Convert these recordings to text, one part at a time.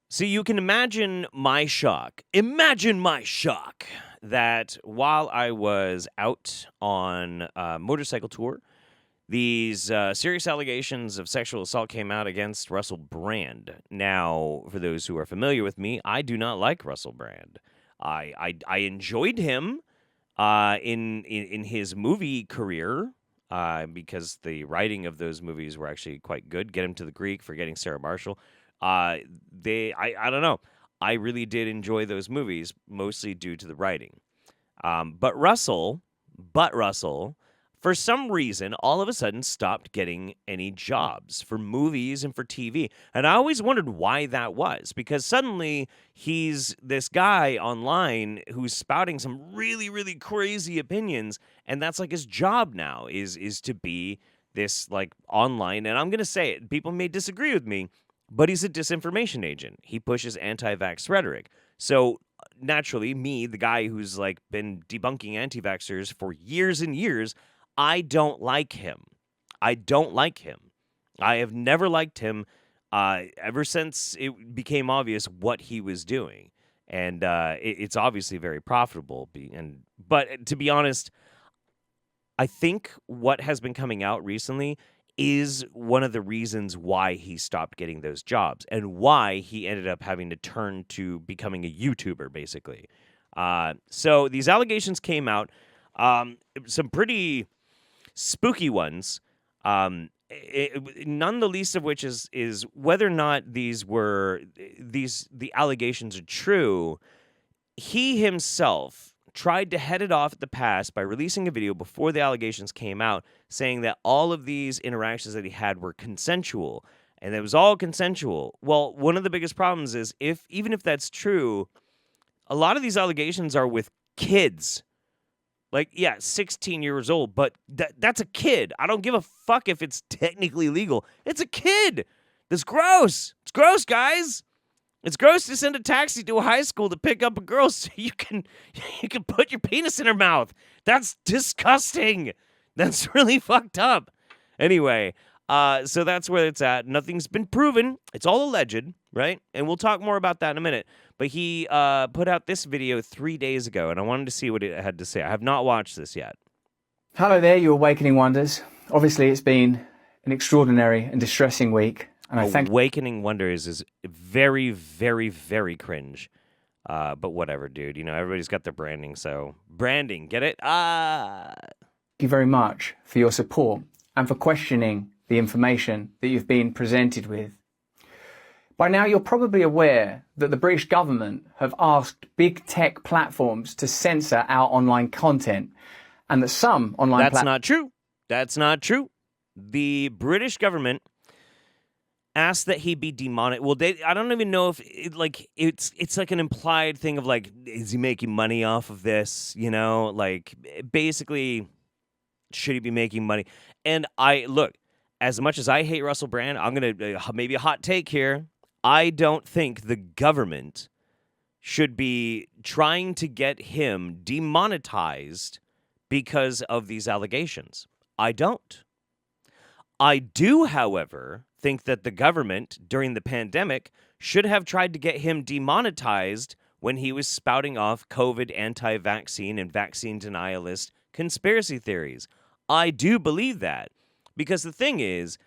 So you can imagine my shock. Imagine my shock that while I was out on a motorcycle tour, these serious allegations of sexual assault came out against Russell Brand. Now, for those who are familiar with me, I do not like Russell Brand. I enjoyed him in his movie career because the writing of those movies were actually quite good. Get Him to the Greek, Forgetting Sarah Marshall. I don't know. I really did enjoy those movies, mostly due to the writing. But Russell, for some reason, all of a sudden stopped getting any jobs for movies and for TV. And I always wondered why that was, because suddenly he's this guy online who's spouting some really, really crazy opinions, and that's like his job now is to be this like online, and I'm going to say it, people may disagree with me, but he's a disinformation agent. He pushes anti-vax rhetoric. So naturally, me, the guy who's like been debunking anti-vaxxers for years and years, I don't like him. I don't like him. I have never liked him ever since it became obvious what he was doing. And it's obviously very profitable. But to be honest, I think what has been coming out recently is one of the reasons why he stopped getting those jobs and why he ended up having to turn to becoming a YouTuber, basically. So these allegations came out, some pretty spooky ones, none the least of which is whether or not the allegations are true. He himself tried to head it off at the pass by releasing a video before the allegations came out saying that all of these interactions that he had were consensual, and it was all consensual. Well, one of the biggest problems is even if that's true, a lot of these allegations are with kids. Like, yeah, 16 years old, but that's a kid. I don't give a fuck if it's technically legal. It's a kid. That's gross. It's gross, guys. It's gross to send a taxi to a high school to pick up a girl so you can put your penis in her mouth. That's disgusting. That's really fucked up. Anyway, so that's where it's at. Nothing's been proven. It's all alleged, right? And we'll talk more about that in a minute. But he put out this video 3 days ago, and I wanted to see what it had to say. I have not watched this yet. Hello there, you Awakening Wonders. Obviously, it's been an extraordinary and distressing week. And I thank Awakening Wonders is very, very, very cringe. But whatever, dude. You know, everybody's got their branding, so branding, get it? you very much for your support and for questioning the information that you've been presented with. By now, you're probably aware that the British government have asked big tech platforms to censor our online content, and that some online That's not true. That's not true. The British government asked that he be demonetized. Well, I don't even know if it's like an implied thing of like, is he making money off of this? You know, like basically, should he be making money? And look, as much as I hate Russell Brand, I'm gonna maybe a hot take here. I don't think the government should be trying to get him demonetized because of these allegations. I don't. I do, however, think that the government during the pandemic should have tried to get him demonetized when he was spouting off COVID anti-vaccine and vaccine denialist conspiracy theories. I do believe that, because the thing is,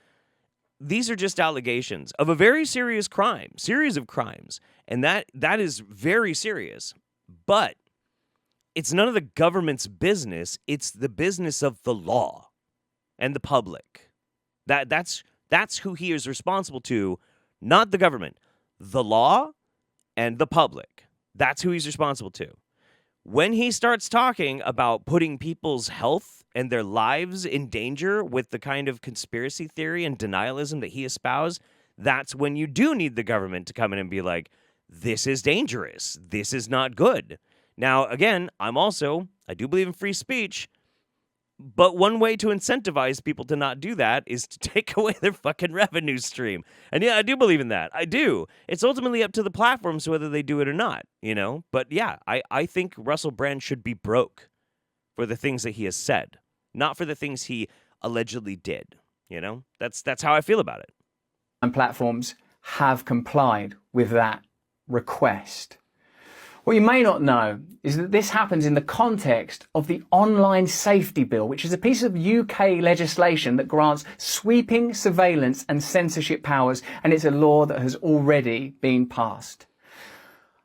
these are just allegations of a very serious crime, series of crimes, and that is very serious. But it's none of the government's business. It's the business of the law and the public. That's who he is responsible to, not the government. The law and the public. That's who he's responsible to. When he starts talking about putting people's health and their lives in danger with the kind of conspiracy theory and denialism that he espoused, that's when you do need the government to come in and be like, this is dangerous. This is not good. Now, again, I do believe in free speech, but one way to incentivize people to not do that is to take away their fucking revenue stream. And yeah, I do believe in that. I do. It's ultimately up to the platforms whether they do it or not, you know? But yeah, I think Russell Brand should be broke for the things that he has said, not for the things he allegedly did, you know? That's how I feel about it. And platforms have complied with that request. What you may not know is that this happens in the context of the Online Safety Bill, which is a piece of UK legislation that grants sweeping surveillance and censorship powers, and it's a law that has already been passed.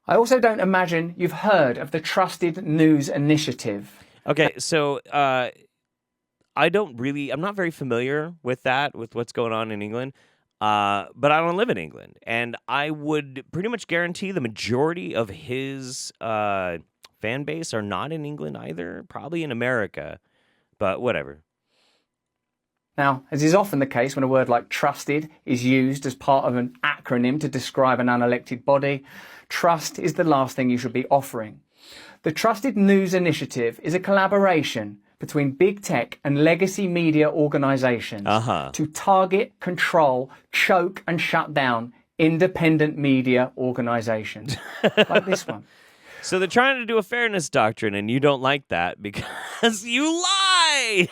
I also don't imagine you've heard of the Trusted News Initiative. Okay, so I'm not very familiar with that, with what's going on in England. But I don't live in England, and I would pretty much guarantee the majority of his fan base are not in England either, probably in America, but whatever. Now, as is often the case when a word like trusted is used as part of an acronym to describe an unelected body, trust is the last thing you should be offering. The Trusted News Initiative is a collaboration between big tech and legacy media organisations to target, control, choke and shut down independent media organisations like this one. So they're trying to do a fairness doctrine, and you don't like that because you lie.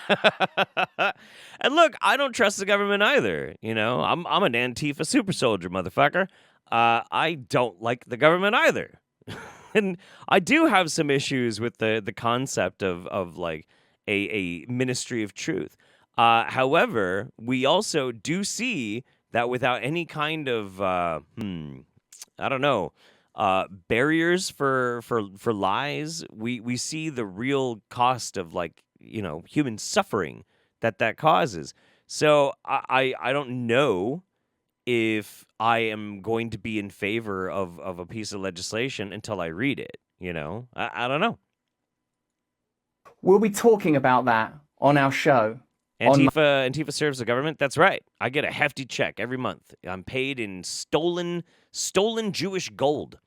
And look, I don't trust the government either. You know, I'm an Antifa super soldier, motherfucker. I don't like the government either. And I do have some issues with the concept of like a ministry of truth. However, we also do see that without any kind of barriers for lies, we see the real cost of, like, you know, human suffering that causes. So I don't know if I am going to be in favor of a piece of legislation until I read it. You know, I don't know. We'll be talking about that on our show. Antifa serves the government. That's right. I get a hefty check every month. I'm paid in stolen Jewish gold.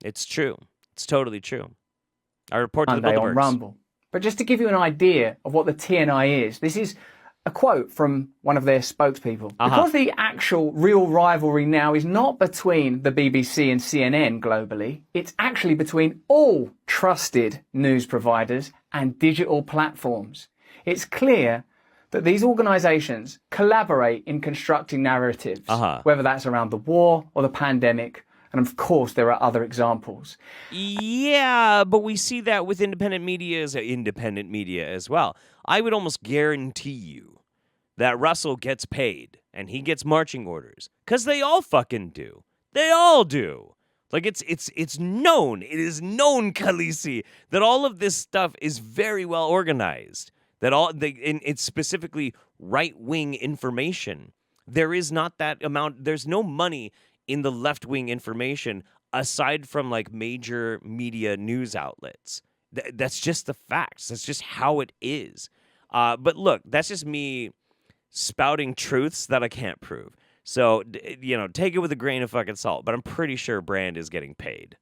It's true. It's totally true. I report to the Monday on Bilderbergs. Rumble. But just to give you an idea of what the TNI is, this is a quote from one of their spokespeople. Because the actual real rivalry now is not between the BBC and CNN globally, it's actually between all trusted news providers and digital platforms. It's clear that these organisations collaborate in constructing narratives, whether that's around the war or the pandemic. And of course, there are other examples. Yeah, but we see that with independent media as well. I would almost guarantee you that Russell gets paid and he gets marching orders, because they all fucking do. They all do. Like, it's known. It is known, Khaleesi, that all of this stuff is very well organized. That it's specifically right-wing information. There is not that amount. There's no money in the left-wing information aside from, like, major media news outlets. That's just the facts. That's just how it is. But look, that's just me spouting truths that I can't prove. So, you know, take it with a grain of fucking salt. But I'm pretty sure Brand is getting paid.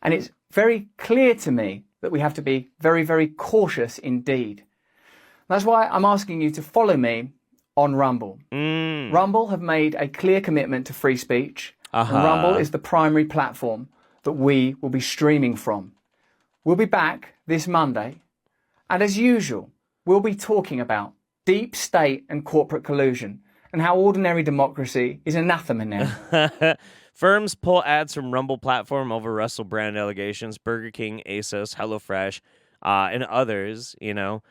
And it's very clear to me that we have to be very, very cautious indeed. That's why I'm asking you to follow me on Rumble. Rumble have made a clear commitment to free speech. And Rumble is the primary platform that we will be streaming from. We'll be back this Monday. And as usual, we'll be talking about deep state and corporate collusion and how ordinary democracy is anathema now. Firms pull ads from Rumble platform over Russell Brand allegations, Burger King, ASOS, HelloFresh, and others, you know.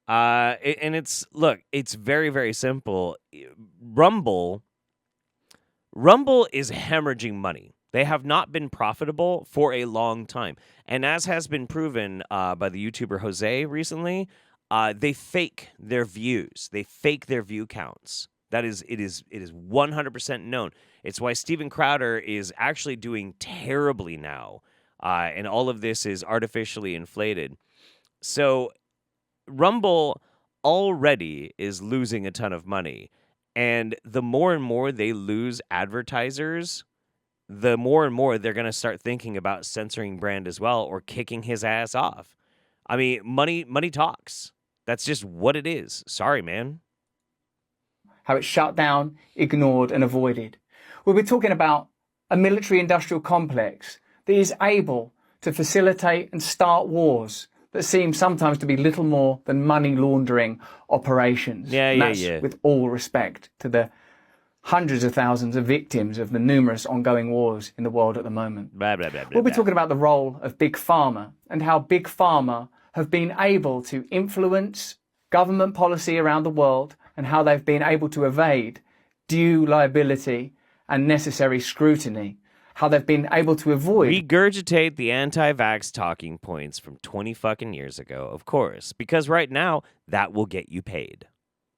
And it's very, very simple. Rumble is hemorrhaging money. They have not been profitable for a long time. And as has been proven by the YouTuber Jose recently, they fake their views. They fake their view counts. It is 100% known. It's why Steven Crowder is actually doing terribly now. And all of this is artificially inflated. So Rumble already is losing a ton of money. And the more and more they lose advertisers, the more and more they're going to start thinking about censoring Brand as well, or kicking his ass off. I mean, money talks. That's just what it is. Sorry, man. How it's shut down, ignored and avoided. We'll be talking about a military-industrial complex that is able to facilitate and start wars that seem sometimes to be little more than money laundering operations. Yeah. With all respect to the hundreds of thousands of victims of the numerous ongoing wars in the world at the moment. Blah, blah, blah, blah, We'll be blah. talking about the role of Big Pharma and how Big Pharma have been able to influence government policy around the world and how they've been able to evade due liability and necessary scrutiny, how they've been able to avoid... Regurgitate the anti-vax talking points from 20 fucking years ago, of course, because right now, that will get you paid.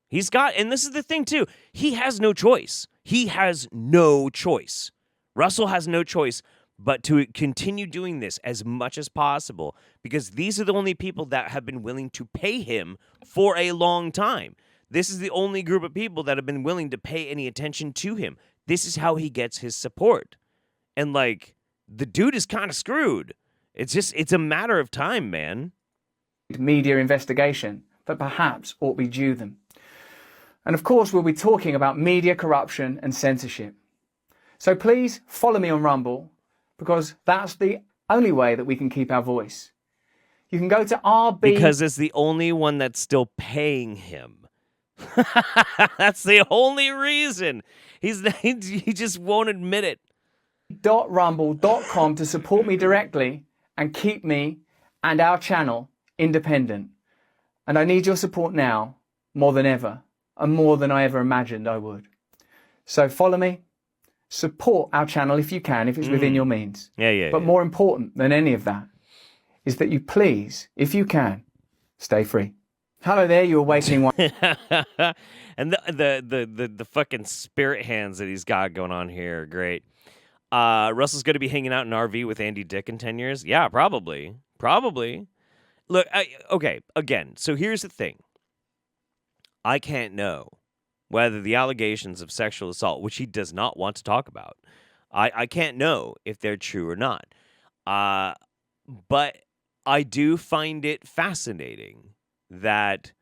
He's got, and this is the thing too, he has no choice. He has no choice. Russell has no choice but to continue doing this as much as possible because these are the only people that have been willing to pay him for a long time. This is the only group of people that have been willing to pay any attention to him. This is how he gets his support. And like, the dude is kind of screwed. It's a matter of time, man. Media investigation that perhaps ought be due them. And of course, we'll be talking about media corruption and censorship. So please follow me on Rumble, because that's the only way that we can keep our voice. You can go to RB... Because it's the only one that's still paying him. That's the only reason. He just won't admit it. .rumble.com to support me directly and keep me and our channel independent. And I need your support now more than ever, and more than I ever imagined I would. So follow me, support our channel if you can, if it's within your means. But more important than any of that is that you please, if you can, stay free. Hello there, you're waiting one. And the fucking spirit hands that he's got going on here are great. Russell's going to be hanging out in an RV with Andy Dick in 10 years? Yeah, probably. Probably. Look, okay, again, so here's the thing. I can't know whether the allegations of sexual assault, which he does not want to talk about, I can't know if they're true or not. But I do find it fascinating that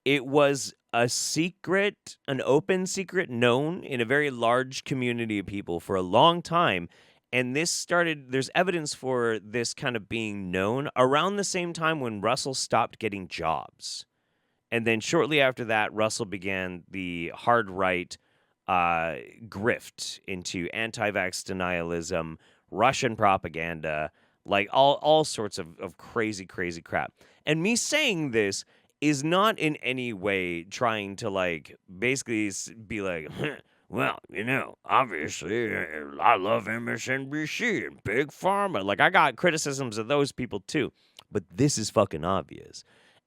it was a secret, an open secret known in a very large community of people for a long time. And there's evidence for this kind of being known around the same time when Russell stopped getting jobs. And then shortly after that, Russell began the hard right grift into anti-vax denialism, Russian propaganda, like all sorts of crazy, crazy crap. And me saying this is not in any way trying to like basically be like, well, obviously I love MSNBC and Big Pharma. Like I got criticisms of those people too, but this is fucking obvious.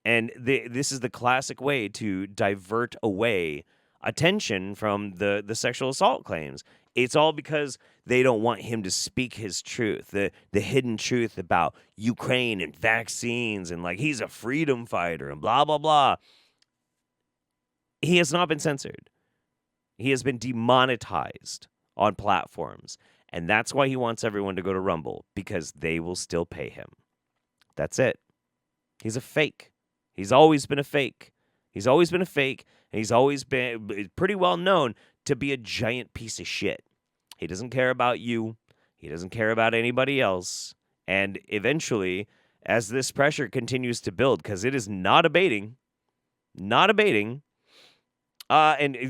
And this is the classic way to divert away attention from the sexual assault claims. It's all because they don't want him to speak his truth, the hidden truth about Ukraine and vaccines and like he's a freedom fighter and blah, blah, blah. He has not been censored. He has been demonetized on platforms. And that's why he wants everyone to go to Rumble, because they will still pay him. That's it. He's a fake. He's always been a fake. He's always been a fake. And he's always been pretty well known to be a giant piece of shit. He doesn't care about you. He doesn't care about anybody else. And eventually, as this pressure continues to build, because it is not abating, and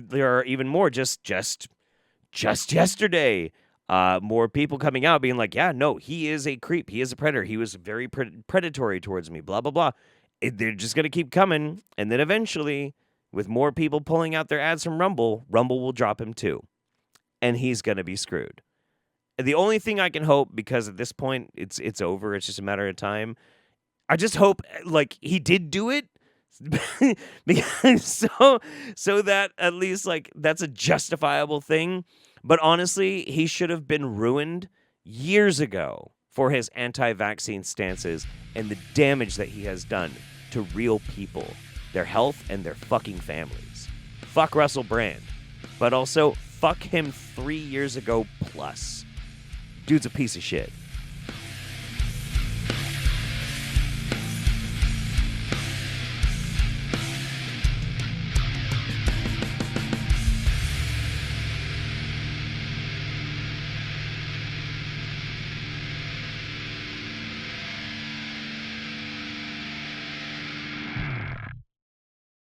there are even more just yesterday, more people coming out being like, yeah, no, he is a creep. He is a predator. He was very predatory towards me, blah, blah, blah. They're just going to keep coming. And then eventually, with more people pulling out their ads from Rumble, Rumble will drop him too. And he's going to be screwed. The only thing I can hope, because at this point, it's over. It's just a matter of time. I just hope, like, he did do it. Because so that at least, like, that's a justifiable thing. But honestly, he should have been ruined years ago for his anti-vaccine stances and the damage that he has done to real people, their health, and their fucking families. Fuck Russell Brand. But also, fuck him 3 years ago plus. Dude's a piece of shit.